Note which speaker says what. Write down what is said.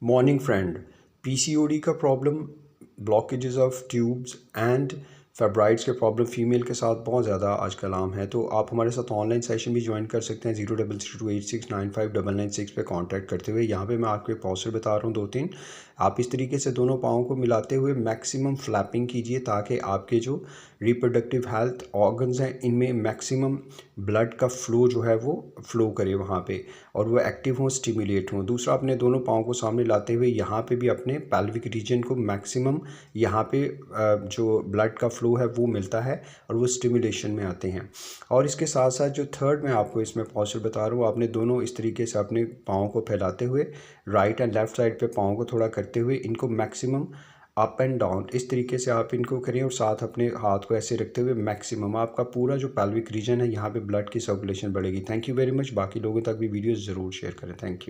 Speaker 1: Morning friend, PCOD का problem, blockages of tubes and fibroids के problem female के साथ बहुत ज़्यादा आजकल आम है। तो आप हमारे साथ ऑनलाइन सेशन भी ज्वाइन कर सकते हैं 0332869599 पे कांटेक्ट करते हुए। यहाँ पे मैं आपको एक पॉस्चर बता रहा हूँ 2-3। आप इस तरीके से दोनों पाँव को मिलाते हुए मैक्सिमम फ्लैपिंग कीजिए ताकि आपके जो रिप्रोडक्टिव हेल्थ ऑर्गन्स हैं इनमें मैक्सिमम ब्लड का फ्लो जो है वो फ्लो करे वहाँ पे और वो एक्टिव हों, स्टिमुलेट हों। दूसरा, अपने दोनों पाँव को सामने लाते हुए यहाँ पे भी अपने पेल्विक रीजन को मैक्सिमम यहाँ पे जो ब्लड का फ्लो है वो मिलता है और वो स्टिमुलेशन में आते हैं। और इसके साथ साथ जो थर्ड मैं आपको इसमें पॉस्चर बता रहा हूँ, आपने दोनों इस तरीके से अपने पाँव को फैलाते हुए राइट एंड लेफ़्ट साइड पे पाँव को थोड़ा करते हुए इनको मैक्सिमम अप एंड डाउन इस तरीके से आप इनको करें और साथ अपने हाथ को ऐसे रखते हुए मैक्सिमम आपका पूरा जो पेल्विक रीजन है यहाँ पे ब्लड की सर्कुलेशन बढ़ेगी। Thank you very much. बाकी लोगों तक भी वीडियोस ज़रूर शेयर करें। Thank you.